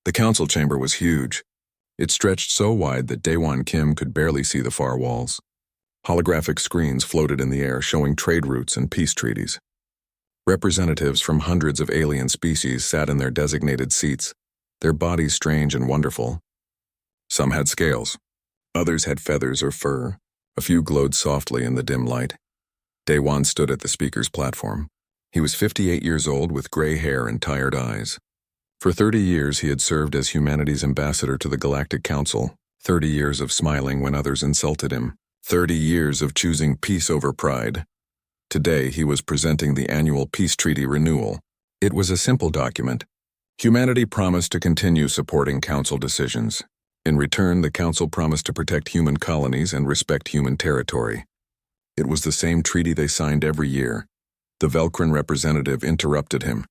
The council chamber was huge. It stretched so wide that Daewon Kim could barely see the far walls. Holographic screens floated in the air showing trade routes and peace treaties. Representatives from hundreds of alien species sat in their designated seats, their bodies strange and wonderful. Some had scales. Others had feathers or fur. A few glowed softly in the dim light. Daewon stood at the speaker's platform. He was 58 years old with gray hair and tired eyes. For 30 years he had served as humanity's ambassador to the Galactic Council, 30 years of smiling when others insulted him, 30 years of choosing peace over pride. Today he was presenting the annual peace treaty renewal. It was a simple document. Humanity promised to continue supporting council decisions. In return, the council promised to protect human colonies and respect human territory. It was the same treaty they signed every year. The Velcrin representative interrupted him.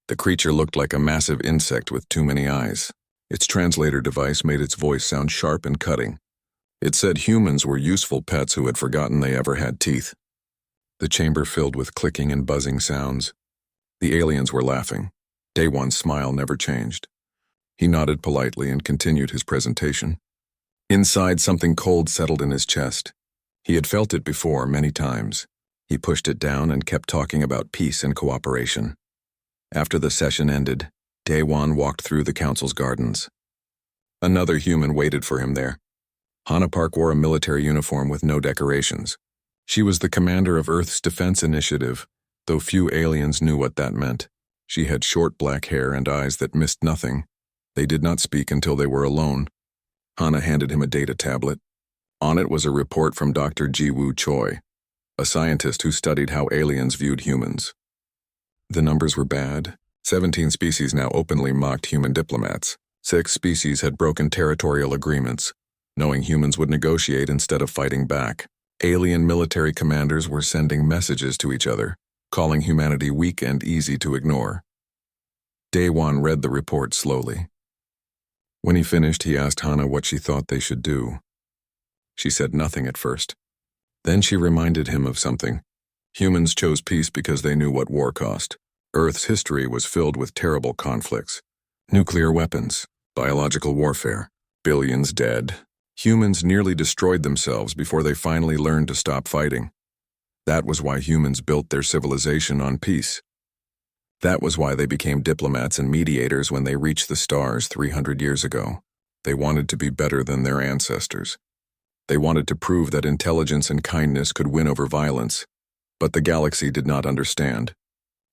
The creature looked like a massive insect with too many eyes. Its translator device made its voice sound sharp and cutting. It said humans were useful pets who had forgotten they ever had teeth. The chamber filled with clicking and buzzing sounds. The aliens were laughing. Daewon's smile never changed. He nodded politely and continued his presentation. Inside, something cold settled in his chest. He had felt it before many times. He pushed it down and kept talking about peace and cooperation. After the session ended, Daewon walked through the council's gardens. Another human waited for him there. Hana Park wore a military uniform with no decorations. She was the commander of Earth's defense initiative, though few aliens knew what that meant. She had short black hair and eyes that missed nothing. They did not speak until they were alone. Hana handed him a data tablet. On it was a report from Dr. Ji-Woo Choi, a scientist who studied how aliens viewed humans. The numbers were bad. 17 species now openly mocked human diplomats. 6 species had broken territorial agreements, knowing humans would negotiate instead of fighting back. Alien military commanders were sending messages to each other, calling humanity weak and easy to ignore. Daewon read the report slowly. When he finished, he asked Hana what she thought they should do. She said nothing at first. Then she reminded him of something. Humans chose peace because they knew what war cost. Earth's history was filled with terrible conflicts. Nuclear weapons, biological warfare, billions dead. Humans nearly destroyed themselves before they finally learned to stop fighting. That was why humans built their civilization on peace. That was why they became diplomats and mediators when they reached the stars 300 years ago. They wanted to be better than their ancestors. They wanted to prove that intelligence and kindness could win over violence. But the galaxy did not understand.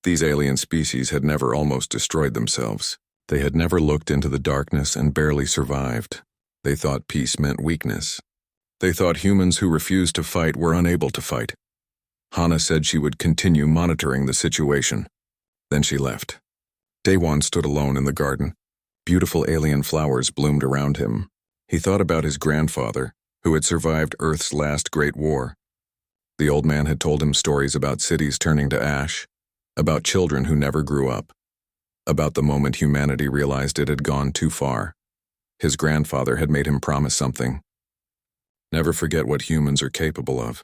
These alien species had never almost destroyed themselves. They had never looked into the darkness and barely survived. They thought peace meant weakness. They thought humans who refused to fight were unable to fight. Hana said she would continue monitoring the situation. Then she left. Daewon stood alone in the garden. Beautiful alien flowers bloomed around him. He thought about his grandfather, who had survived Earth's last great war. The old man had told him stories about cities turning to ash, about children who never grew up, about the moment humanity realized it had gone too far. His grandfather had made him promise something. Never forget what humans are capable of.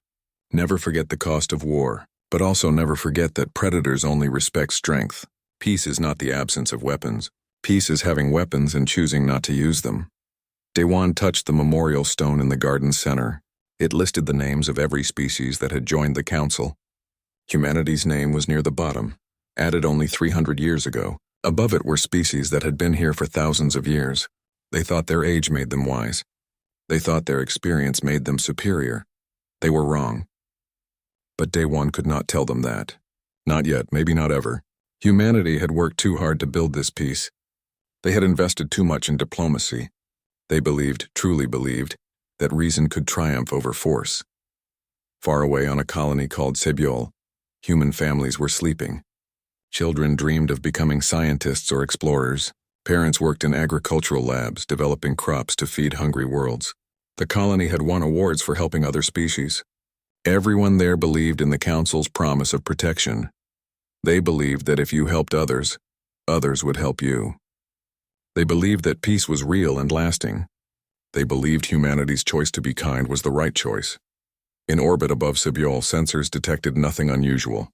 Never forget the cost of war, but also never forget that predators only respect strength. Peace is not the absence of weapons. Peace is having weapons and choosing not to use them. Daewon touched the memorial stone in the garden's center. It listed the names of every species that had joined the council. Humanity's name was near the bottom, added only 300 years ago. Above it were species that had been here for thousands of years. They thought their age made them wise. They thought their experience made them superior. They were wrong. But Daewon could not tell them that. Not yet, maybe not ever. Humanity had worked too hard to build this peace. They had invested too much in diplomacy. They believed, truly believed, that reason could triumph over force. Far away on a colony called Sebyol, human families were sleeping. Children dreamed of becoming scientists or explorers. Parents worked in agricultural labs, developing crops to feed hungry worlds. The colony had won awards for helping other species. Everyone there believed in the Council's promise of protection. They believed that if you helped others, others would help you. They believed that peace was real and lasting. They believed humanity's choice to be kind was the right choice. In orbit above Sebyol, sensors detected nothing unusual.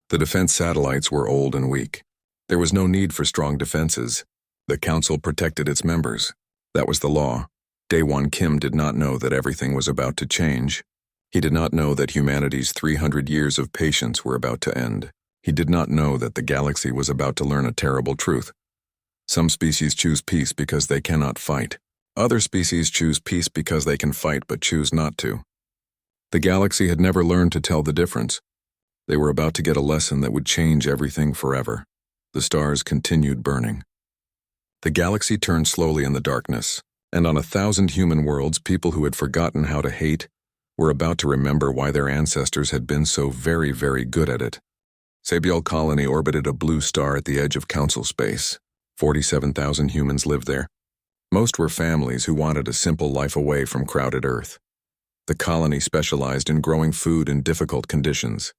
The defense satellites were old and weak. There was no need for strong defenses. The council protected its members. That was the law. Daewon Kim did not know that everything was about to change. He did not know that humanity's 300 years of patience were about to end. He did not know that the galaxy was about to learn a terrible truth. Some species choose peace because they cannot fight. Other species choose peace because they can fight but choose not to. The galaxy had never learned to tell the difference. They were about to get a lesson that would change everything forever. The stars continued burning. The galaxy turned slowly in the darkness, and on 1,000 human worlds, people who had forgotten how to hate were about to remember why their ancestors had been so very, very good at it. Sabiol Colony orbited a blue star at the edge of Council space. 47,000 humans lived there. Most were families who wanted a simple life away from crowded Earth. The colony specialized in growing food in difficult conditions.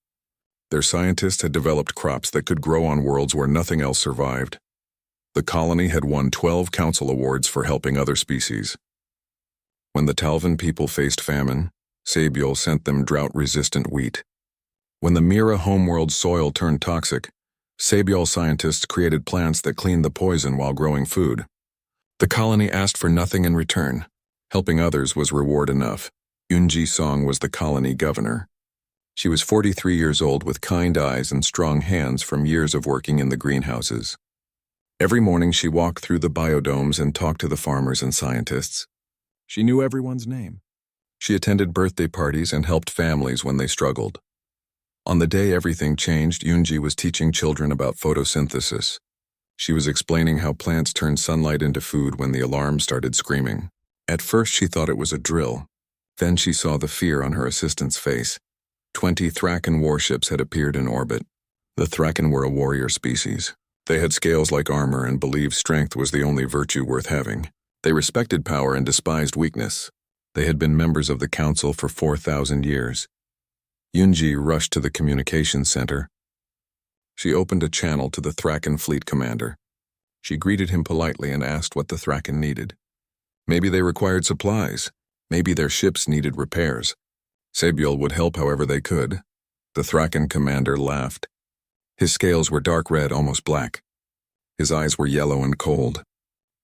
Their scientists had developed crops that could grow on worlds where nothing else survived. The colony had won 12 council awards for helping other species. When the Talvan people faced famine, Sabiol sent them drought-resistant wheat. When the Mira homeworld soil turned toxic, Sabiol scientists created plants that cleaned the poison while growing food. The colony asked for nothing in return. Helping others was reward enough. Yoonji Song was the colony governor. She was 43 years old with kind eyes and strong hands from years of working in the greenhouses. Every morning she walked through the biodomes and talked to the farmers and scientists. She knew everyone's name. She attended birthday parties and helped families when they struggled. On the day everything changed, Yoonji was teaching children about photosynthesis. She was explaining how plants turn sunlight into food when the alarm started screaming. At first she thought it was a drill. Then she saw the fear on her assistant's face. 20 Thraken warships had appeared in orbit. The Thraken were a warrior species. They had scales like armor and believed strength was the only virtue worth having. They respected power and despised weakness. They had been members of the council for 4,000 years. Yoonji rushed to the communications center. She opened a channel to the Thraken fleet commander. She greeted him politely and asked what the Thraken needed. Maybe they required supplies. Maybe their ships needed repairs. Sabiol would help however they could. The Thraken commander laughed. His scales were dark red, almost black. His eyes were yellow and cold.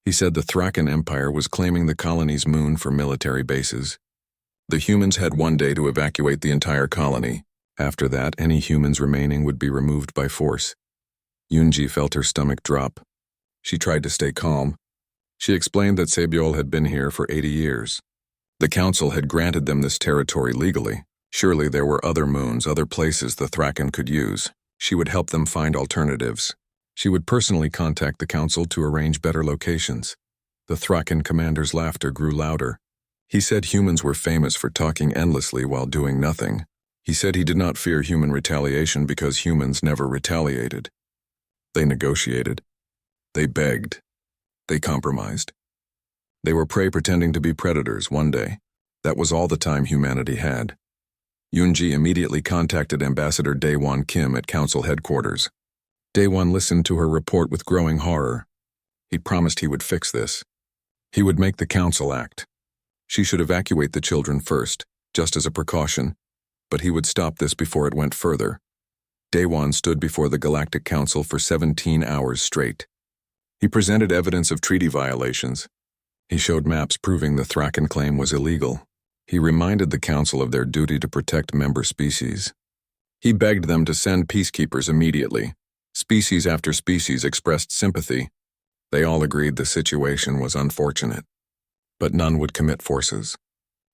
He said the Thraken Empire was claiming the colony's moon for military bases. The humans had one day to evacuate the entire colony. After that, any humans remaining would be removed by force. Yoonji felt her stomach drop. She tried to stay calm. She explained that Sabiol had been here for 80 years. The council had granted them this territory legally. Surely there were other moons, other places the Thraken could use. She would help them find alternatives. She would personally contact the council to arrange better locations. The Thraken commander's laughter grew louder. He said humans were famous for talking endlessly while doing nothing. He said he did not fear human retaliation because humans never retaliated. They negotiated. They begged. They compromised. They were prey pretending to be predators one day. That was all the time humanity had. Yoonji immediately contacted Ambassador Daewon Kim at council headquarters. Daewon listened to her report with growing horror. He promised he would fix this. He would make the council act. She should evacuate the children first, just as a precaution, but he would stop this before it went further. Daewon stood before the Galactic Council for 17 hours straight. He presented evidence of treaty violations. He showed maps proving the Thraken claim was illegal. He reminded the council of their duty to protect member species. He begged them to send peacekeepers immediately. Species after species expressed sympathy. They all agreed the situation was unfortunate. But none would commit forces.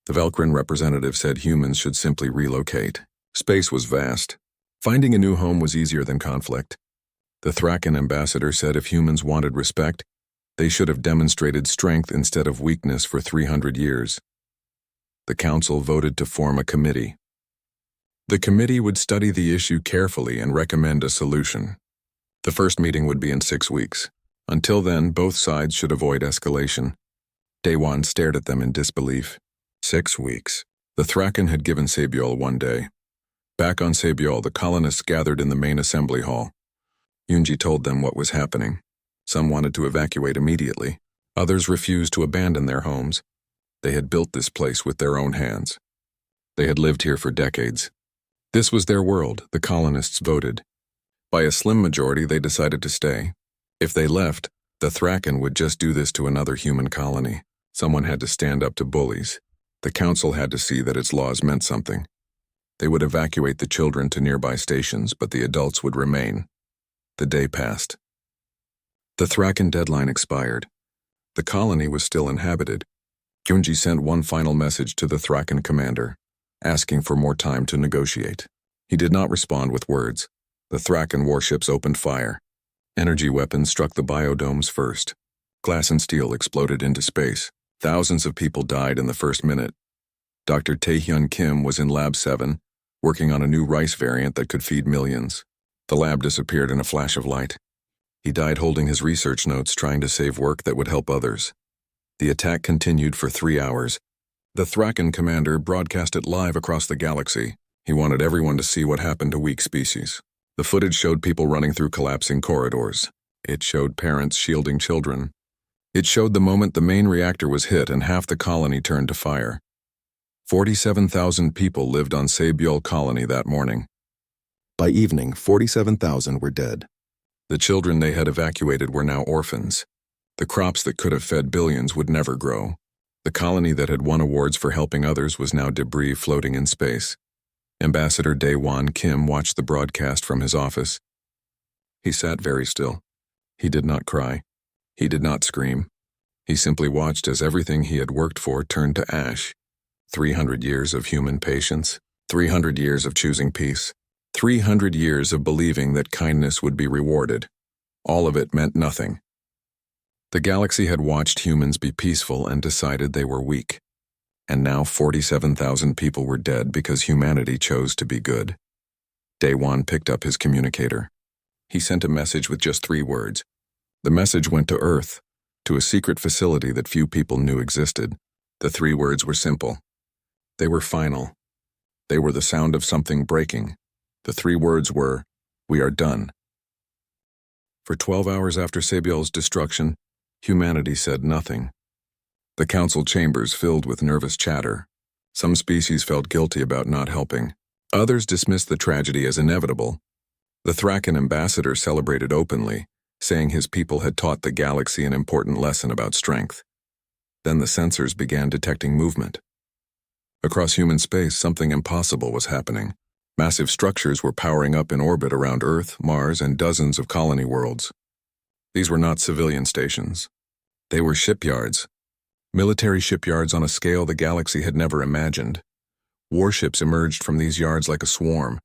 The Velkrin representative said humans should simply relocate. Space was vast. Finding a new home was easier than conflict. The Thraken ambassador said if humans wanted respect, they should have demonstrated strength instead of weakness for 300 years. The council voted to form a committee. The committee would study the issue carefully and recommend a solution. The first meeting would be in 6 weeks. Until then, both sides should avoid escalation. Daewon stared at them in disbelief. 6 weeks. The Thraken had given Sabiol 1 day. Back on Sabiol, the colonists gathered in the main assembly hall. Yoonji told them what was happening. Some wanted to evacuate immediately. Others refused to abandon their homes. They had built this place with their own hands. They had lived here for decades. This was their world, the colonists voted. By a slim majority, they decided to stay. If they left, The Thraken would just do this to another human colony. Someone had to stand up to bullies. The council had to see that its laws meant something. They would evacuate the children to nearby stations, but the adults would remain. The day passed. The Thraken deadline expired. The colony was still inhabited. Gyunji sent one final message to the Thraken commander, asking for more time to negotiate. He did not respond with words. The Thraken warships opened fire. Energy weapons struck the biodomes first. Glass and steel exploded into space. Thousands of people died in the first minute. Dr. Taehyun Kim was in Lab 7, working on a new rice variant that could feed millions. The lab disappeared in a flash of light. He died holding his research notes, trying to save work that would help others. The attack continued for 3 hours. The Thraken commander broadcast it live across the galaxy. He wanted everyone to see what happened to weak species. The footage showed people running through collapsing corridors. It showed parents shielding children. It showed the moment the main reactor was hit and half the colony turned to fire. 47,000 people lived on Saebyul colony that morning. By evening, 47,000 were dead. The children they had evacuated were now orphans. The crops that could have fed billions would never grow. The colony that had won awards for helping others was now debris floating in space. Ambassador Daewon Kim watched the broadcast from his office. He sat very still. He did not cry. He did not scream. He simply watched as everything he had worked for turned to ash. 300 years of human patience, 300 years of choosing peace, 300 years of believing that kindness would be rewarded. All of it meant nothing. The galaxy had watched humans be peaceful and decided they were weak. And now 47,000 people were dead because humanity chose to be good. Daewon picked up his communicator. He sent a message with just 3 words. The message went to Earth, to a secret facility that few people knew existed. The 3 words were simple. They were final. They were the sound of something breaking. The 3 words were, "We are done." For 12 hours after Saebyul's destruction, humanity said nothing. The council chambers filled with nervous chatter. Some species felt guilty about not helping. Others dismissed the tragedy as inevitable. The Thraken ambassador celebrated openly, saying his people had taught the galaxy an important lesson about strength. Then the sensors began detecting movement. Across human space, something impossible was happening. Massive structures were powering up in orbit around Earth, Mars, and dozens of colony worlds. These were not civilian stations. They were shipyards. Military shipyards on a scale the galaxy had never imagined. Warships emerged from these yards like a swarm.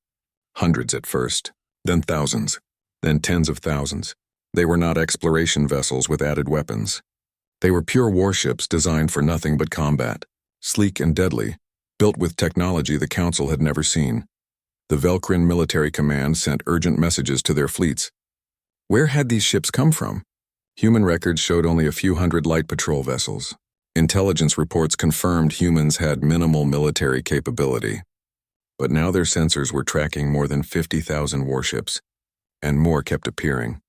Hundreds at first, then thousands, then tens of thousands. They were not exploration vessels with added weapons. They were pure warships designed for nothing but combat, sleek and deadly, built with technology the Council had never seen. The Velkrin Military Command sent urgent messages to their fleets. Where had these ships come from? Human records showed only a few hundred light patrol vessels. Intelligence reports confirmed humans had minimal military capability. But now their sensors were tracking more than 50,000 warships, and more kept appearing.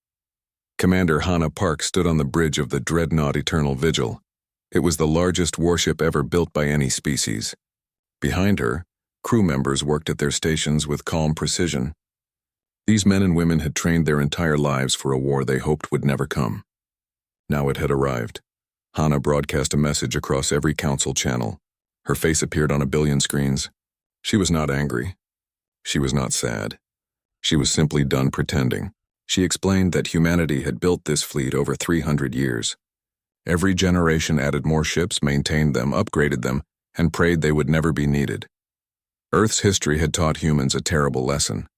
Commander Hana Park stood on the bridge of the dreadnought Eternal Vigil. It was the largest warship ever built by any species. Behind her, crew members worked at their stations with calm precision. These men and women had trained their entire lives for a war they hoped would never come. Now it had arrived. Hana broadcast a message across every council channel. Her face appeared on a billion screens. She was not angry. She was not sad. She was simply done pretending. She explained that humanity had built this fleet over 300 years. Every generation added more ships, maintained them, upgraded them, and prayed they would never be needed. Earth's history had taught humans a terrible lesson.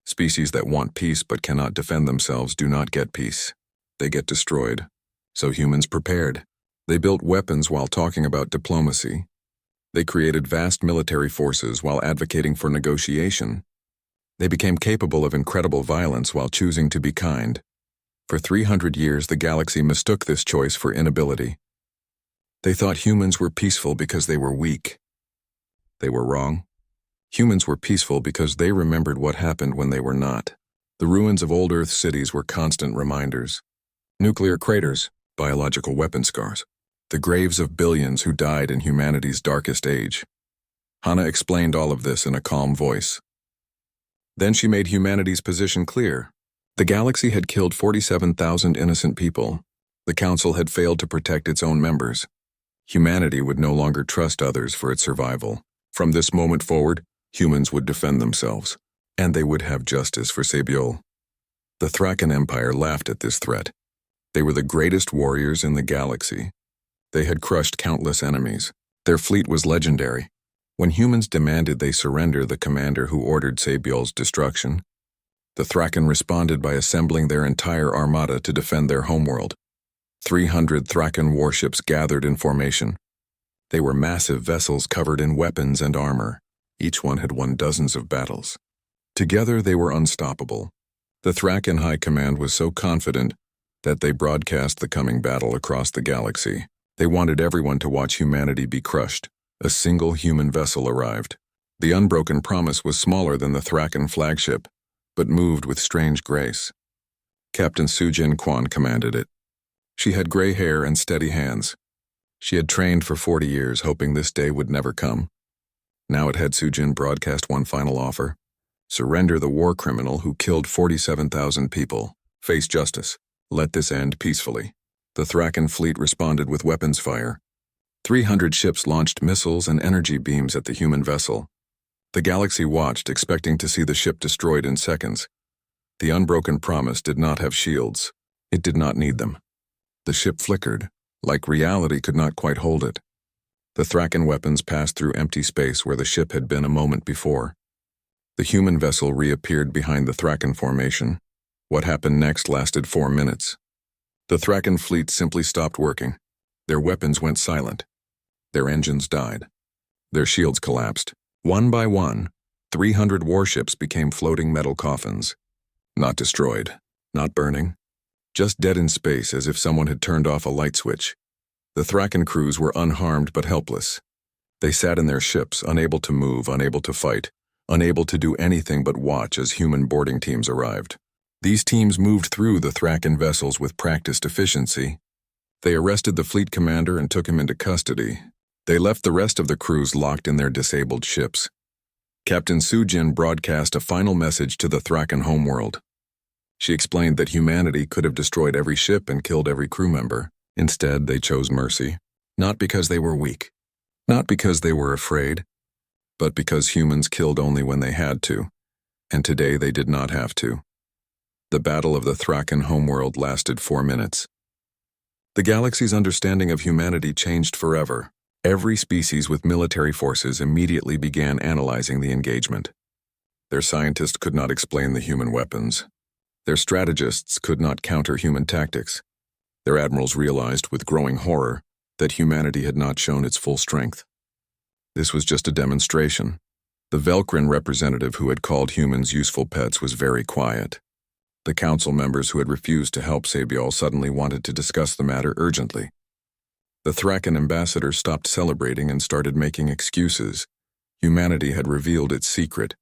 Species that want peace but cannot defend themselves do not get peace. They get destroyed. So humans prepared. They built weapons while talking about diplomacy. They created vast military forces while advocating for negotiation. They became capable of incredible violence while choosing to be kind. For 300 years, the galaxy mistook this choice for inability. They thought humans were peaceful because they were weak. They were wrong. Humans were peaceful because they remembered what happened when they were not. The ruins of old Earth cities were constant reminders. Nuclear craters, biological weapon scars. The graves of billions who died in humanity's darkest age. Hana explained all of this in a calm voice. Then she made humanity's position clear. The galaxy had killed 47,000 innocent people. The Council had failed to protect its own members. Humanity would no longer trust others for its survival. From this moment forward, humans would defend themselves, and they would have justice for Sabiol. The Thraken Empire laughed at this threat. They were the greatest warriors in the galaxy. They had crushed countless enemies. Their fleet was legendary. When humans demanded they surrender the commander who ordered Sabiol's destruction, the Thraken responded by assembling their entire armada to defend their homeworld. 300 Thraken warships gathered in formation. They were massive vessels covered in weapons and armor. Each one had won dozens of battles. Together they were unstoppable. The Thraken High Command was so confident that they broadcast the coming battle across the galaxy. They wanted everyone to watch humanity be crushed. A single human vessel arrived. The Unbroken Promise was smaller than the Thraken flagship, but moved with strange grace. Captain Sujin Quan commanded it. She had gray hair and steady hands. She had trained for 40 years, hoping this day would never come. Now it had Sujin broadcast one final offer. Surrender the war criminal who killed 47,000 people. Face justice. Let this end peacefully. The Thraken fleet responded with weapons fire. 300 ships launched missiles and energy beams at the human vessel. The galaxy watched, expecting to see the ship destroyed in seconds. The Unbroken Promise did not have shields. It did not need them. The ship flickered, like reality could not quite hold it. The Thraken weapons passed through empty space where the ship had been a moment before. The human vessel reappeared behind the Thraken formation. What happened next lasted 4 minutes. The Thraken fleet simply stopped working. Their weapons went silent. Their engines died. Their shields collapsed. One by one, 300 warships became floating metal coffins. Not destroyed, not burning, just dead in space as if someone had turned off a light switch. The Thraken crews were unharmed but helpless. They sat in their ships, unable to move, unable to fight, unable to do anything but watch as human boarding teams arrived. These teams moved through the Thraken vessels with practiced efficiency. They arrested the fleet commander and took him into custody. They left the rest of the crews locked in their disabled ships. Captain Sujin broadcast a final message to the Thraken homeworld. She explained that humanity could have destroyed every ship and killed every crew member. Instead, they chose mercy, not because they were weak, not because they were afraid, but because humans killed only when they had to, and today they did not have to. The battle of the Thraken homeworld lasted 4 minutes. The galaxy's understanding of humanity changed forever. Every species with military forces immediately began analyzing the engagement. Their scientists could not explain the human weapons. Their strategists could not counter human tactics. Their admirals realized with growing horror that humanity had not shown its full strength. This was just a demonstration. The Velkrin representative who had called humans useful pets was very quiet. The council members who had refused to help Sabiol suddenly wanted to discuss the matter urgently. The Thraken ambassador stopped celebrating and started making excuses. Humanity had revealed its secret.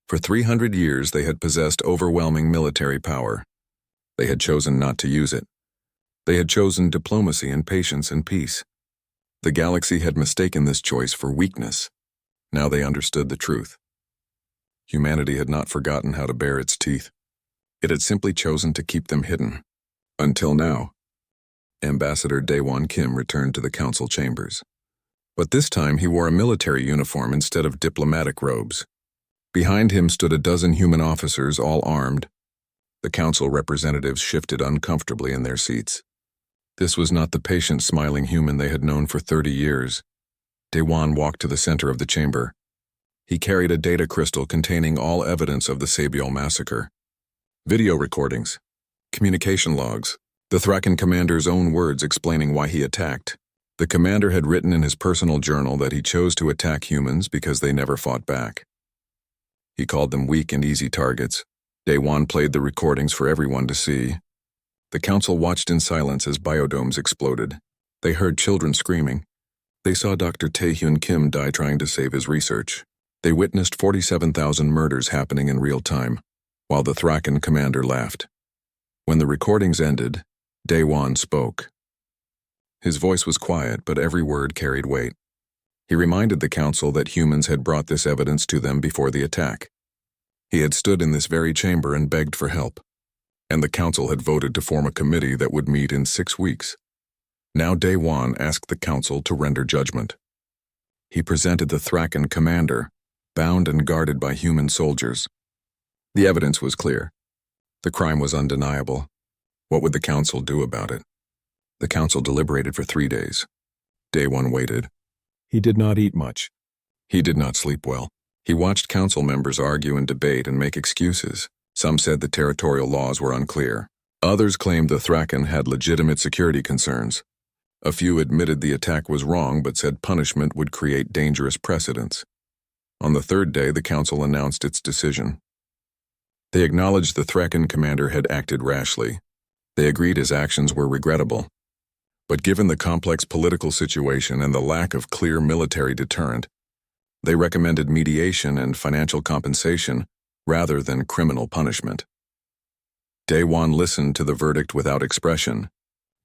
For 300 years they had possessed overwhelming military power. They had chosen not to use it. They had chosen diplomacy and patience and peace. The galaxy had mistaken this choice for weakness. Now they understood the truth. Humanity had not forgotten how to bare its teeth. It had simply chosen to keep them hidden. Until now. Ambassador Daewon Kim returned to the council chambers. But this time he wore a military uniform instead of diplomatic robes. Behind him stood a dozen human officers, all armed. The council representatives shifted uncomfortably in their seats. This was not the patient, smiling human they had known for 30 years. Daewon walked to the center of the chamber. He carried a data crystal containing all evidence of the Sabiol massacre. Video recordings, communication logs, the Thraken commander's own words explaining why he attacked. The commander had written in his personal journal that he chose to attack humans because they never fought back. He called them weak and easy targets. Daewon played the recordings for everyone to see. The council watched in silence as biodomes exploded. They heard children screaming. They saw Dr. Taehyun Kim die trying to save his research. They witnessed 47,000 murders happening in real time, while the Thraken commander laughed. When the recordings ended, Daewon spoke. His voice was quiet, but every word carried weight. He reminded the council that humans had brought this evidence to them before the attack. He had stood in this very chamber and begged for help. and the council had voted to form a committee that would meet in 6 weeks. Now Day-Wan asked the council to render judgment. He presented the Thraken commander, bound and guarded by human soldiers. The evidence was clear. The crime was undeniable. What would the council do about it? The council deliberated for 3 days. Day-Wan waited. He did not eat much. He did not sleep well. He watched council members argue and debate and make excuses. Some said the territorial laws were unclear. Others claimed the Thraken had legitimate security concerns. A few admitted the attack was wrong but said punishment would create dangerous precedents. On the 3rd day, the council announced its decision. They acknowledged the Thraken commander had acted rashly. They agreed his actions were regrettable. But given the complex political situation and the lack of clear military deterrent, they recommended mediation and financial compensation rather than criminal punishment. Day-Wan listened to the verdict without expression.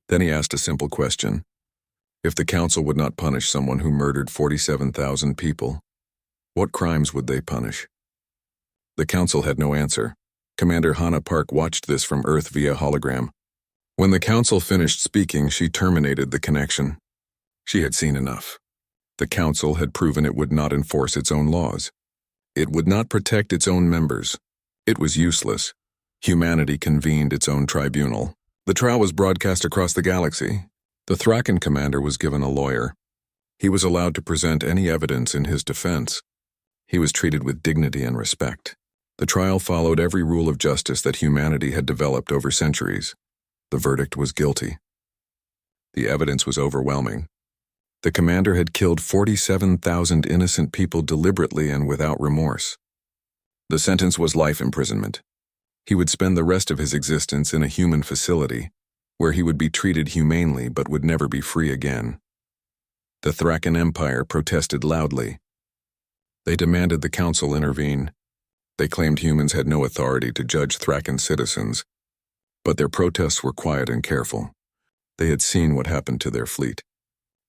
Then he asked a simple question. If the council would not punish someone who murdered 47,000 people, what crimes would they punish? The council had no answer. Commander Hannah Park watched this from Earth via hologram. When the council finished speaking, she terminated the connection. She had seen enough. The council had proven it would not enforce its own laws. It would not protect its own members. It was useless. Humanity convened its own tribunal. The trial was broadcast across the galaxy. The Thraken commander was given a lawyer. He was allowed to present any evidence in his defense. He was treated with dignity and respect. The trial followed every rule of justice that humanity had developed over centuries. The verdict was guilty. The evidence was overwhelming. The commander had killed 47,000 innocent people deliberately and without remorse. The sentence was life imprisonment. He would spend the rest of his existence in a human facility, where he would be treated humanely but would never be free again. The Thraken Empire protested loudly. They demanded the council intervene. They claimed humans had no authority to judge Thraken citizens, but their protests were quiet and careful. They had seen what happened to their fleet.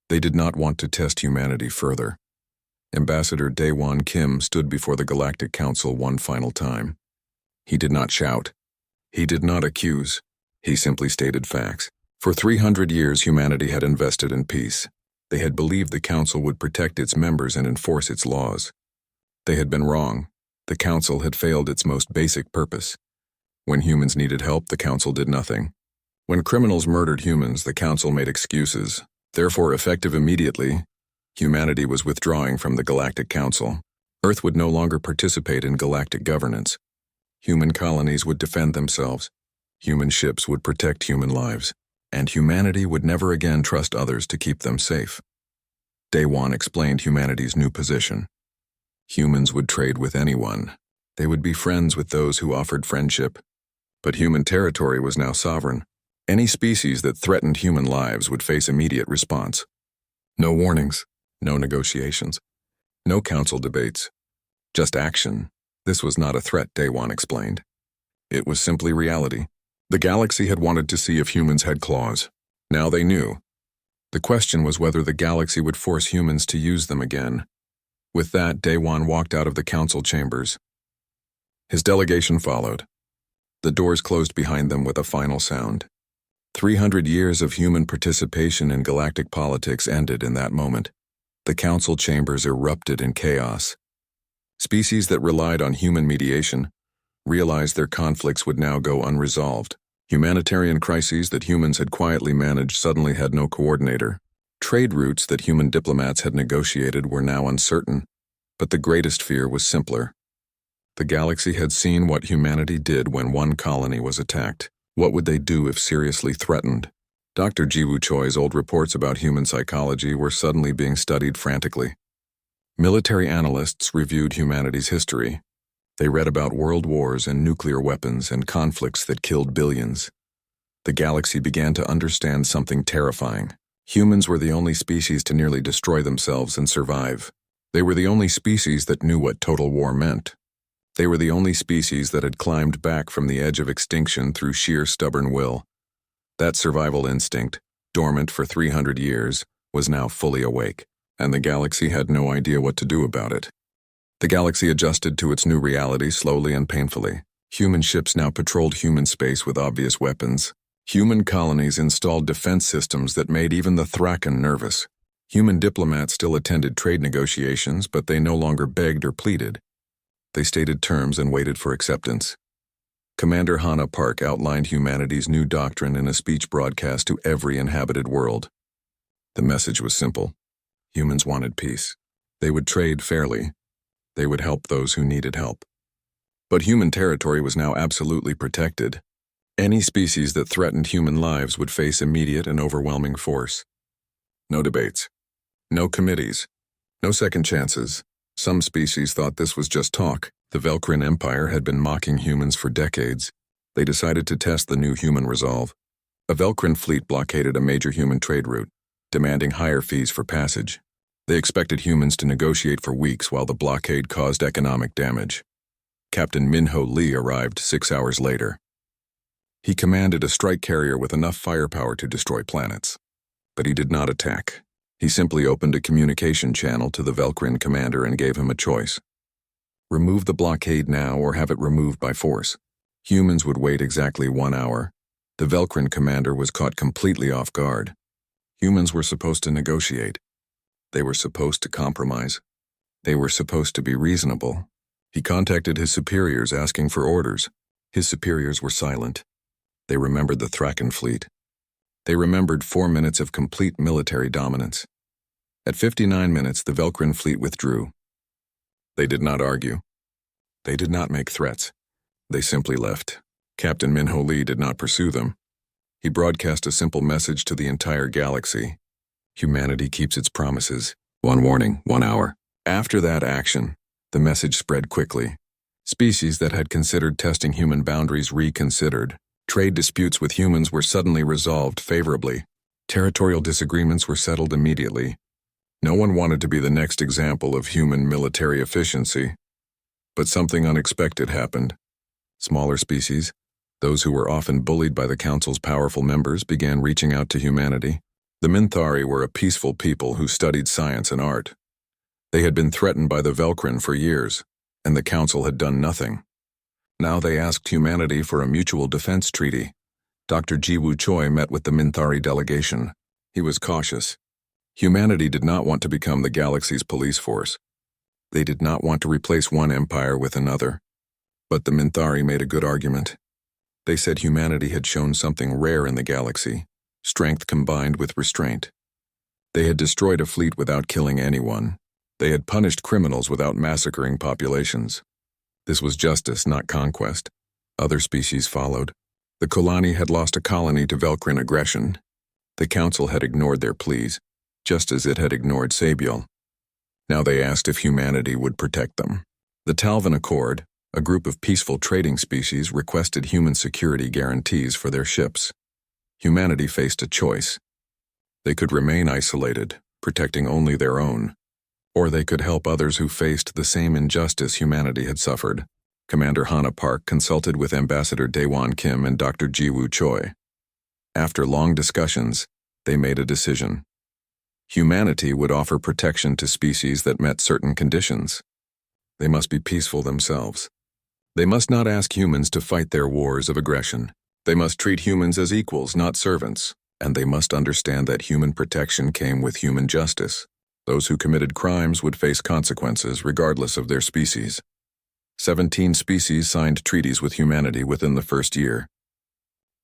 They did not want to test humanity further. Ambassador Day-Wan Kim stood before the Galactic Council one final time. He did not shout. He did not accuse. He simply stated facts. For 300 years, humanity had invested in peace. They had believed the Council would protect its members and enforce its laws. They had been wrong. The Council had failed its most basic purpose. When humans needed help, the Council did nothing. When criminals murdered humans, the Council made excuses. Therefore, effective immediately, humanity was withdrawing from the Galactic Council. Earth would no longer participate in galactic governance. Human colonies would defend themselves. Human ships would protect human lives. And humanity would never again trust others to keep them safe. Day-Wan explained humanity's new position. Humans would trade with anyone. They would be friends with those who offered friendship. But human territory was now sovereign. Any species that threatened human lives would face immediate response. No warnings, no negotiations, no council debates, just action. This was not a threat, Day-Wan explained. It was simply reality. The galaxy had wanted to see if humans had claws. Now they knew. The question was whether the galaxy would force humans to use them again. With that, Day-Wan walked out of the council chambers. His delegation followed. The doors closed behind them with a final sound. 300 years of human participation in galactic politics ended in that moment. The council chambers erupted in chaos. Species that relied on human mediation realized their conflicts would now go unresolved. Humanitarian crises that humans had quietly managed suddenly had no coordinator. Trade routes that human diplomats had negotiated were now uncertain, but the greatest fear was simpler. The galaxy had seen what humanity did when one colony was attacked. What would they do if seriously threatened? Dr. Jiwoo Choi's old reports about human psychology were suddenly being studied frantically. Military analysts reviewed humanity's history. They read about world wars and nuclear weapons and conflicts that killed billions. The galaxy began to understand something terrifying. Humans were the only species to nearly destroy themselves and survive. They were the only species that knew what total war meant. They were the only species that had climbed back from the edge of extinction through sheer stubborn will. That survival instinct, dormant for 300 years, was now fully awake, and the galaxy had no idea what to do about it. The galaxy adjusted to its new reality slowly and painfully. Human ships now patrolled human space with obvious weapons. Human colonies installed defense systems that made even the Thraken nervous. Human diplomats still attended trade negotiations, but they no longer begged or pleaded. They stated terms and waited for acceptance. Commander Hana Park outlined humanity's new doctrine in a speech broadcast to every inhabited world. The message was simple. Humans wanted peace. They would trade fairly. They would help those who needed help. But human territory was now absolutely protected. Any species that threatened human lives would face immediate and overwhelming force. No debates. No committees. No second chances. Some species thought this was just talk. The Velcrin Empire had been mocking humans for decades. They decided to test the new human resolve. A Velcrin fleet blockaded a major human trade route, demanding higher fees for passage. They expected humans to negotiate for weeks while the blockade caused economic damage. Captain Minho Lee arrived 6 hours later. He commanded a strike carrier with enough firepower to destroy planets. But he did not attack. He simply opened a communication channel to the Velcrin commander and gave him a choice. Remove the blockade now or have it removed by force. Humans would wait exactly 1 hour. The Velcrin commander was caught completely off guard. Humans were supposed to negotiate. They were supposed to compromise. They were supposed to be reasonable. He contacted his superiors asking for orders. His superiors were silent. They remembered the Thraken fleet. They remembered 4 minutes of complete military dominance. At 59 minutes, the Velcrin fleet withdrew. They did not argue. They did not make threats. They simply left. Captain Minho Lee did not pursue them. He broadcast a simple message to the entire galaxy. Humanity keeps its promises. 1 warning, 1 hour. After that action, the message spread quickly. Species that had considered testing human boundaries reconsidered. Trade disputes with humans were suddenly resolved favorably. Territorial disagreements were settled immediately. No one wanted to be the next example of human military efficiency. But something unexpected happened. Smaller species, those who were often bullied by the Council's powerful members, began reaching out to humanity. The Minthari were a peaceful people who studied science and art. They had been threatened by the Velcrin for years, and the Council had done nothing. Now they asked humanity for a mutual defense treaty. Dr. Jiwoo Choi met with the Minthari delegation. He was cautious. Humanity did not want to become the galaxy's police force. They did not want to replace one empire with another. But the Minthari made a good argument. They said humanity had shown something rare in the galaxy, strength combined with restraint. They had destroyed a fleet without killing anyone. They had punished criminals without massacring populations. This was justice, not conquest. Other species followed. The Kolani had lost a colony to Velcrin aggression. The Council had ignored their pleas, just as it had ignored Sabiel. Now they asked if humanity would protect them. The Talvin Accord, a group of peaceful trading species, requested human security guarantees for their ships. Humanity faced a choice. They could remain isolated, protecting only their own, or they could help others who faced the same injustice humanity had suffered. Commander Hana Park consulted with Ambassador Daewon Kim and Dr. Jiwoo Choi. After long discussions, they made a decision. Humanity would offer protection to species that met certain conditions. They must be peaceful themselves. They must not ask humans to fight their wars of aggression. They must treat humans as equals, not servants, and they must understand that human protection came with human justice. Those who committed crimes would face consequences regardless of their species. 17 species signed treaties with humanity within the first year.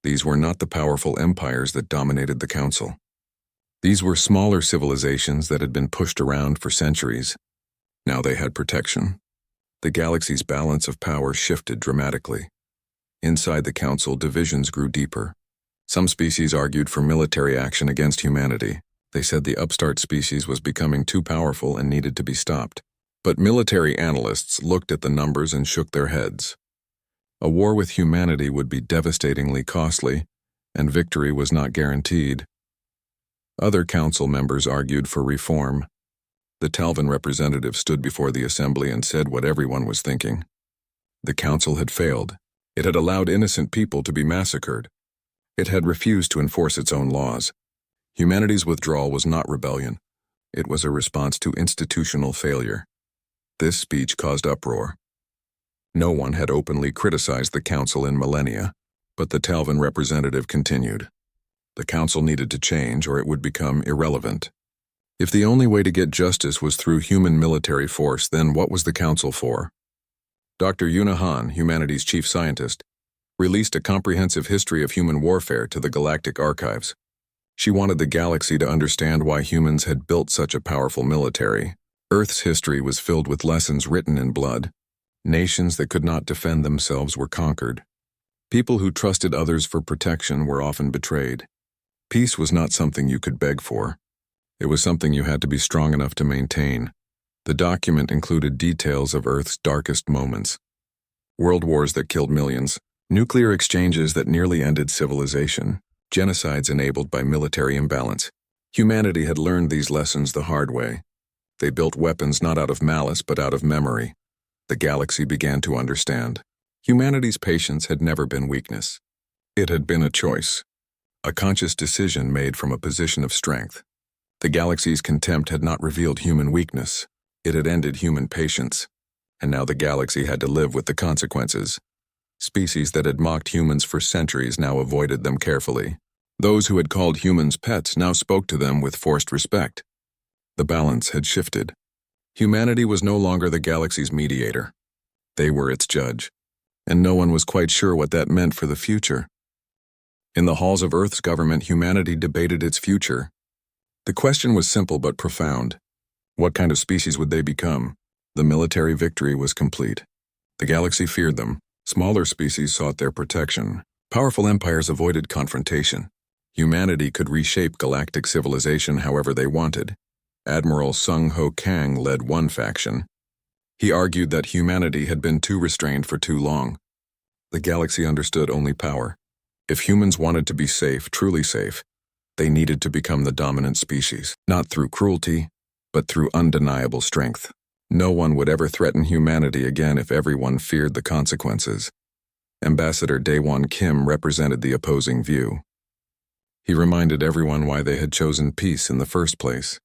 These were not the powerful empires that dominated the Council. These were smaller civilizations that had been pushed around for centuries. Now they had protection. The galaxy's balance of power shifted dramatically. Inside the Council, divisions grew deeper. Some species argued for military action against humanity. They said the upstart species was becoming too powerful and needed to be stopped. But military analysts looked at the numbers and shook their heads. A war with humanity would be devastatingly costly, and victory was not guaranteed. Other Council members argued for reform. The Talvin representative stood before the assembly and said what everyone was thinking. The Council had failed. It had allowed innocent people to be massacred. It had refused to enforce its own laws. Humanity's withdrawal was not rebellion. It was a response to institutional failure. This speech caused uproar. No one had openly criticized the council in millennia, but the Talvin representative continued. The council needed to change or it would become irrelevant. If the only way to get justice was through human military force, then what was the council for? Dr. Yuna Han, humanity's chief scientist, released a comprehensive history of human warfare to the Galactic Archives. She wanted the galaxy to understand why humans had built such a powerful military. Earth's history was filled with lessons written in blood. Nations that could not defend themselves were conquered. People who trusted others for protection were often betrayed. Peace was not something you could beg for. It was something you had to be strong enough to maintain. The document included details of Earth's darkest moments. World wars that killed millions, nuclear exchanges that nearly ended civilization, genocides enabled by military imbalance. Humanity had learned these lessons the hard way. They built weapons not out of malice but out of memory. The galaxy began to understand. Humanity's patience had never been weakness. It had been a choice, a conscious decision made from a position of strength. The galaxy's contempt had not revealed human weakness. It had ended human patience. And now the galaxy had to live with the consequences. Species that had mocked humans for centuries now avoided them carefully. Those who had called humans pets now spoke to them with forced respect. The balance had shifted. Humanity was no longer the galaxy's mediator. They were its judge. And no one was quite sure what that meant for the future. In the halls of Earth's government, humanity debated its future. The question was simple but profound. What kind of species would they become? The military victory was complete. The galaxy feared them. Smaller species sought their protection. Powerful empires avoided confrontation. Humanity could reshape galactic civilization however they wanted. Admiral Sung Ho Kang led one faction. He argued that humanity had been too restrained for too long. The galaxy understood only power. If humans wanted to be safe, truly safe, they needed to become the dominant species, not through cruelty, but through undeniable strength. No one would ever threaten humanity again if everyone feared the consequences. Ambassador Daewon Kim represented the opposing view. He reminded everyone why they had chosen peace in the first place.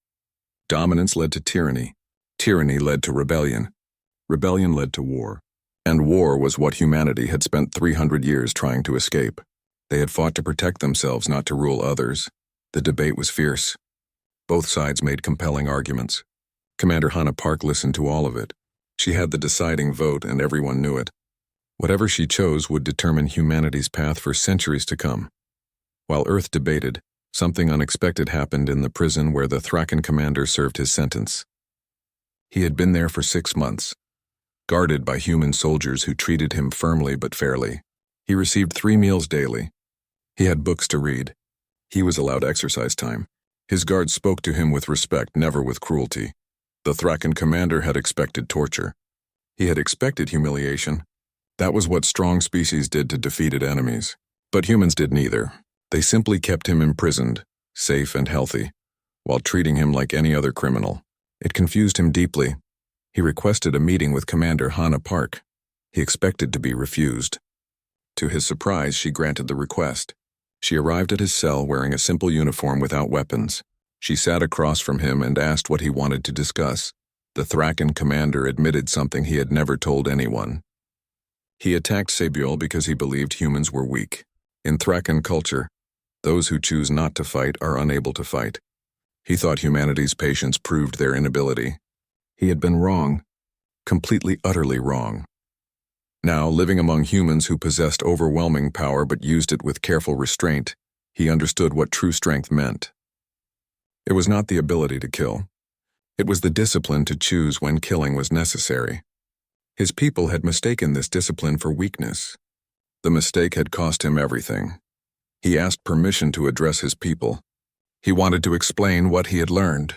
Dominance led to tyranny. Tyranny led to rebellion. Rebellion led to war. And war was what humanity had spent 300 years trying to escape. They had fought to protect themselves, not to rule others. The debate was fierce. Both sides made compelling arguments. Commander Hannah Park listened to all of it. She had the deciding vote, and everyone knew it. Whatever she chose would determine humanity's path for centuries to come. While Earth debated, something unexpected happened in the prison where the Thraken commander served his sentence. He had been there for 6 months, guarded by human soldiers who treated him firmly but fairly. He received 3 meals daily. He had books to read. He was allowed exercise time. His guards spoke to him with respect, never with cruelty. The Thraken commander had expected torture. He had expected humiliation. That was what strong species did to defeated enemies. But humans did neither. They simply kept him imprisoned, safe and healthy, while treating him like any other criminal. It confused him deeply. He requested a meeting with Commander Hannah Park. He expected to be refused. To his surprise, she granted the request. She arrived at his cell wearing a simple uniform without weapons. She sat across from him and asked what he wanted to discuss. The Thraken commander admitted something he had never told anyone. He attacked Sabiol because he believed humans were weak. In Thraken culture, those who choose not to fight are unable to fight. He thought humanity's patience proved their inability. He had been wrong, completely, utterly wrong. Now, living among humans who possessed overwhelming power but used it with careful restraint, he understood what true strength meant. It was not the ability to kill. It was the discipline to choose when killing was necessary. His people had mistaken this discipline for weakness. The mistake had cost him everything. He asked permission to address his people. He wanted to explain what he had learned.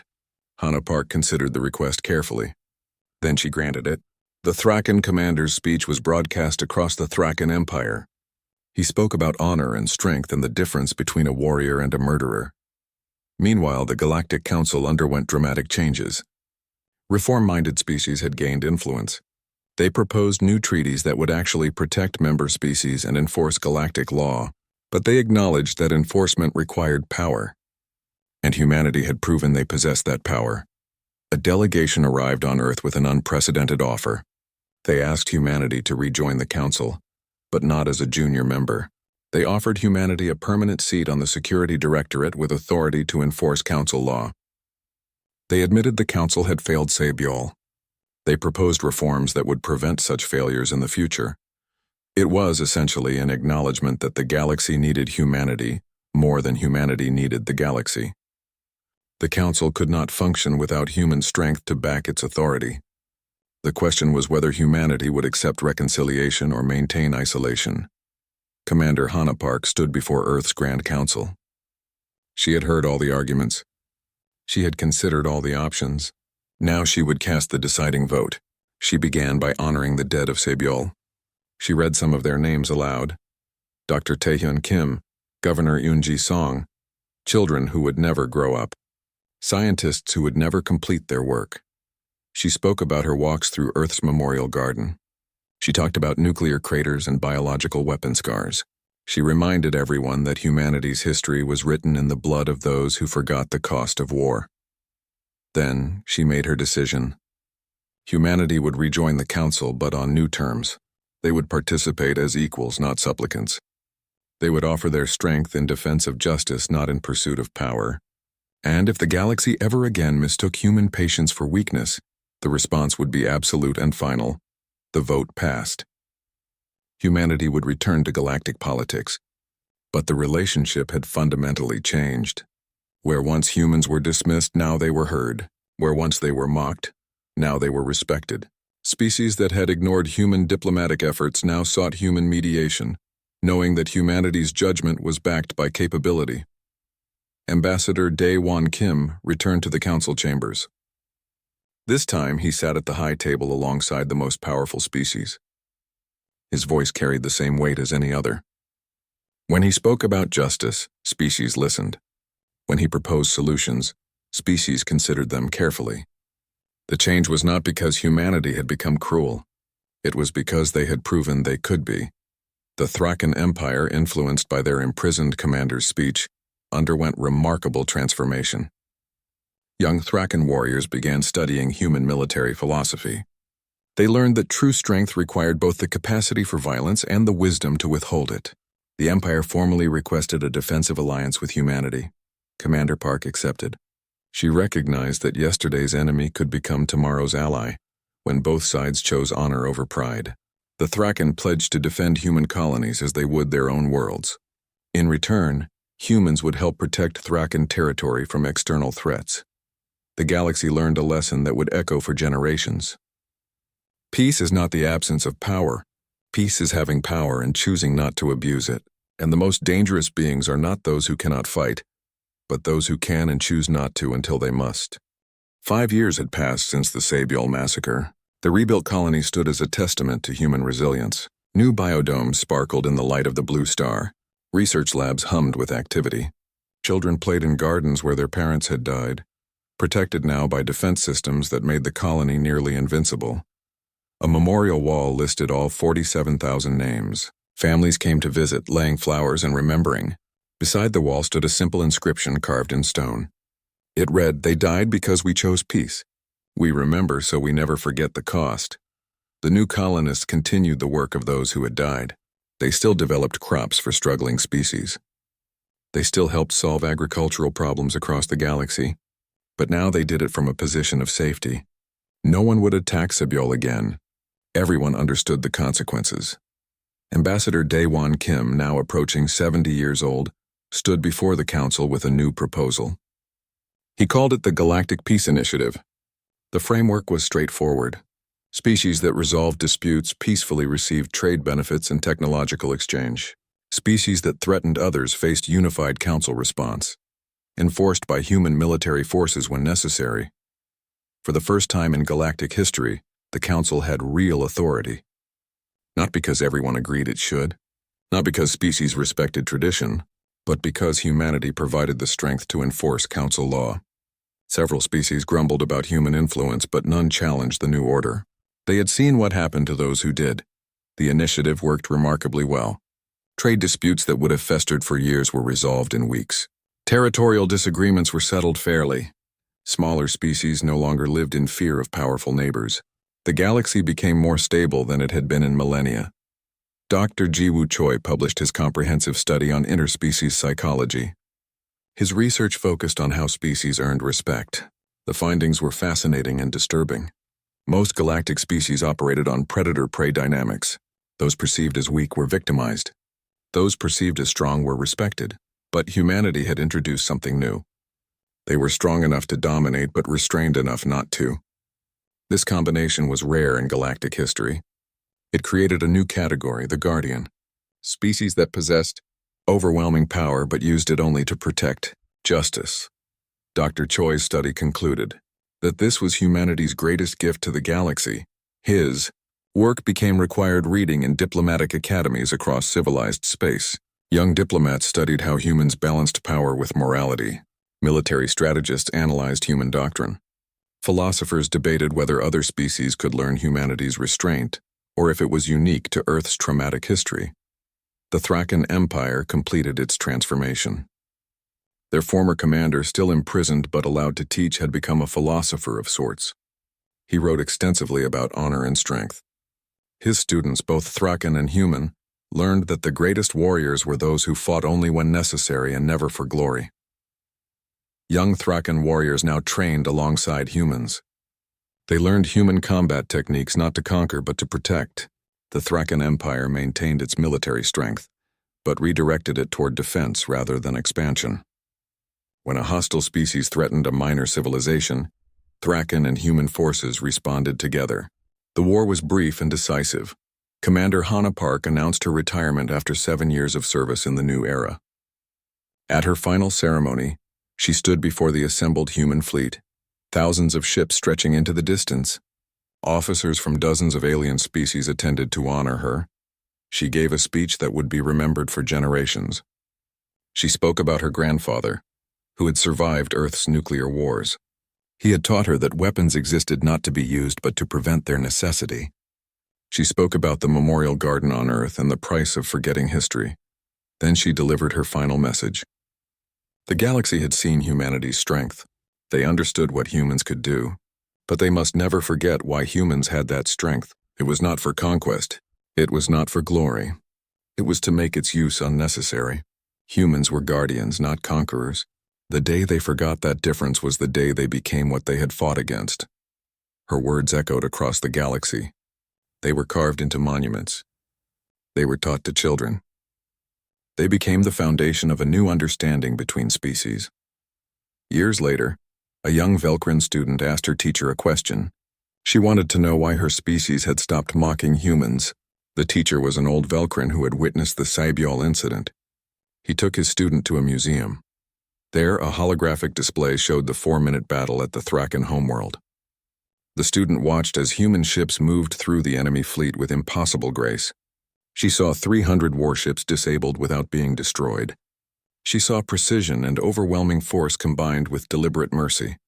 Hannah Park considered the request carefully. Then she granted it. The Thraken commander's speech was broadcast across the Thraken Empire. He spoke about honor and strength and the difference between a warrior and a murderer. Meanwhile, the Galactic Council underwent dramatic changes. Reform-minded species had gained influence. They proposed new treaties that would actually protect member species and enforce galactic law, but they acknowledged that enforcement required power. And humanity had proven they possessed that power. A delegation arrived on Earth with an unprecedented offer. They asked humanity to rejoin the council, but not as a junior member. They offered humanity a permanent seat on the Security Directorate with authority to enforce council law. They admitted the council had failed Sabiol. They proposed reforms that would prevent such failures in the future. It was essentially an acknowledgement that the galaxy needed humanity more than humanity needed the galaxy. The council could not function without human strength to back its authority. The question was whether humanity would accept reconciliation or maintain isolation. Commander Hannah Park stood before Earth's Grand Council. She had heard all the arguments. She had considered all the options. Now she would cast the deciding vote. She began by honoring the dead of Sabiol. She read some of their names aloud. Dr. Taehyun Kim, Governor Yoon-ji Song, children who would never grow up, scientists who would never complete their work. She spoke about her walks through Earth's Memorial Garden. She talked about nuclear craters and biological weapon scars. She reminded everyone that humanity's history was written in the blood of those who forgot the cost of war. Then she made her decision. Humanity would rejoin the council, but on new terms. They would participate as equals, not supplicants. They would offer their strength in defense of justice, not in pursuit of power. And if the galaxy ever again mistook human patience for weakness, the response would be absolute and final. The vote passed. Humanity would return to galactic politics, but the relationship had fundamentally changed. Where once humans were dismissed, now they were heard. Where once they were mocked, now they were respected. Species that had ignored human diplomatic efforts now sought human mediation, knowing that humanity's judgment was backed by capability. Ambassador Dae-Won Kim returned to the council chambers. This time he sat at the high table alongside the most powerful species. His voice carried the same weight as any other. When he spoke about justice, species listened. When he proposed solutions, species considered them carefully. The change was not because humanity had become cruel. It was because they had proven they could be. The Thraken Empire, influenced by their imprisoned commander's speech, underwent remarkable transformation. Young Thraken warriors began studying human military philosophy. They learned that true strength required both the capacity for violence and the wisdom to withhold it. The Empire formally requested a defensive alliance with humanity. Commander Park accepted. She recognized that yesterday's enemy could become tomorrow's ally, when both sides chose honor over pride. The Thraken pledged to defend human colonies as they would their own worlds. In return, humans would help protect Thraken territory from external threats. The galaxy learned a lesson that would echo for generations. Peace is not the absence of power. Peace is having power and choosing not to abuse it. And the most dangerous beings are not those who cannot fight, but those who can and choose not to until they must. 5 years had passed since the Sabiol massacre. The rebuilt colony stood as a testament to human resilience. New biodomes sparkled in the light of the blue star. Research labs hummed with activity. Children played in gardens where their parents had died, protected now by defense systems that made the colony nearly invincible. A memorial wall listed all 47,000 names. Families came to visit, laying flowers and remembering. Beside the wall stood a simple inscription carved in stone. It read, "They died because we chose peace. We remember so we never forget the cost." The new colonists continued the work of those who had died. They still developed crops for struggling species. They still helped solve agricultural problems across the galaxy. But now they did it from a position of safety. No one would attack Sabiol again. Everyone understood the consequences. Ambassador Dae-Won Kim, now approaching 70 years old, stood before the council with a new proposal. He called it the Galactic Peace Initiative. The framework was straightforward. Species that resolved disputes peacefully received trade benefits and technological exchange. Species that threatened others faced unified council response, enforced by human military forces when necessary. For the first time in galactic history, the council had real authority. Not because everyone agreed it should, not because species respected tradition, but because humanity provided the strength to enforce council law. Several species grumbled about human influence, but none challenged the new order. They had seen what happened to those who did. The initiative worked remarkably well. Trade disputes that would have festered for years were resolved in weeks. Territorial disagreements were settled fairly. Smaller species no longer lived in fear of powerful neighbors. The galaxy became more stable than it had been in millennia. Dr. Jiwoo Choi published his comprehensive study on interspecies psychology. His research focused on how species earned respect. The findings were fascinating and disturbing. Most galactic species operated on predator-prey dynamics. Those perceived as weak were victimized. Those perceived as strong were respected. But humanity had introduced something new. They were strong enough to dominate but restrained enough not to. This combination was rare in galactic history. It created a new category, the Guardian. Species that possessed overwhelming power but used it only to protect justice. Dr. Choi's study concluded that this was humanity's greatest gift to the galaxy. His work became required reading in diplomatic academies across civilized space. Young diplomats studied how humans balanced power with morality. Military strategists analyzed human doctrine. Philosophers debated whether other species could learn humanity's restraint, or if it was unique to Earth's traumatic history. The Thrakan Empire completed its transformation. Their former commander, still imprisoned but allowed to teach, had become a philosopher of sorts. He wrote extensively about honor and strength. His students, both Thrakan and human, learned that the greatest warriors were those who fought only when necessary and never for glory. Young Thrakan warriors now trained alongside humans. They learned human combat techniques not to conquer but to protect. The Thrakan Empire maintained its military strength, but redirected it toward defense rather than expansion. When a hostile species threatened a minor civilization, Thrakan and human forces responded together. The war was brief and decisive. Commander Hana Park announced her retirement after 7 years of service in the new era. At her final ceremony, she stood before the assembled human fleet, thousands of ships stretching into the distance. Officers from dozens of alien species attended to honor her. She gave a speech that would be remembered for generations. She spoke about her grandfather, who had survived Earth's nuclear wars. He had taught her that weapons existed not to be used but to prevent their necessity. She spoke about the memorial garden on Earth and the price of forgetting history. Then she delivered her final message. The galaxy had seen humanity's strength. They understood what humans could do. But they must never forget why humans had that strength. It was not for conquest. It was not for glory. It was to make its use unnecessary. Humans were guardians, not conquerors. The day they forgot that difference was the day they became what they had fought against. Her words echoed across the galaxy. They were carved into monuments. They were taught to children. They became the foundation of a new understanding between species. Years later, a young Velcrin student asked her teacher a question. She wanted to know why her species had stopped mocking humans. The teacher was an old Velcrin who had witnessed the Cybiol incident. He took his student to a museum. There, a holographic display showed the 4-minute battle at the Thrakan homeworld. The student watched as human ships moved through the enemy fleet with impossible grace. She saw 300 warships disabled without being destroyed. She saw precision and overwhelming force combined with deliberate mercy.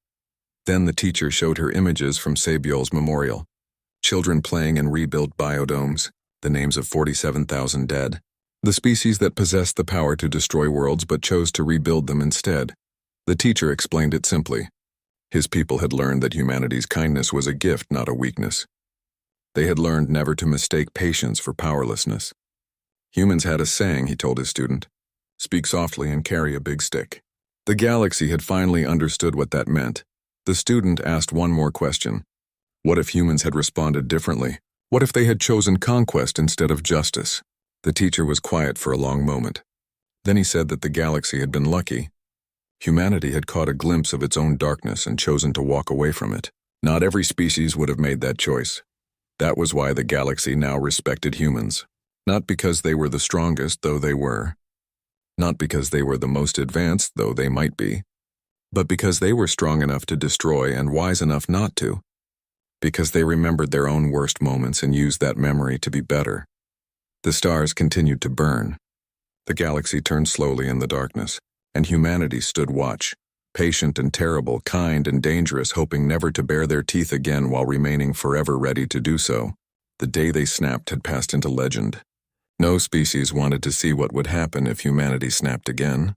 Then the teacher showed her images from Cybiol's memorial. Children playing in rebuilt biodomes, the names of 47,000 dead. The species that possessed the power to destroy worlds but chose to rebuild them instead. The teacher explained it simply. His people had learned that humanity's kindness was a gift, not a weakness. They had learned never to mistake patience for powerlessness. Humans had a saying, he told his student. Speak softly and carry a big stick. The galaxy had finally understood what that meant. The student asked one more question. What if humans had responded differently? What if they had chosen conquest instead of justice? The teacher was quiet for a long moment. Then he said that the galaxy had been lucky. Humanity had caught a glimpse of its own darkness and chosen to walk away from it. Not every species would have made that choice. That was why the galaxy now respected humans. Not because they were the strongest, though they were. Not because they were the most advanced, though they might be. But because they were strong enough to destroy and wise enough not to. Because they remembered their own worst moments and used that memory to be better. The stars continued to burn. The galaxy turned slowly in the darkness, and humanity stood watch, patient and terrible, kind and dangerous, hoping never to bare their teeth again while remaining forever ready to do so. The day they snapped had passed into legend. No species wanted to see what would happen if humanity snapped again.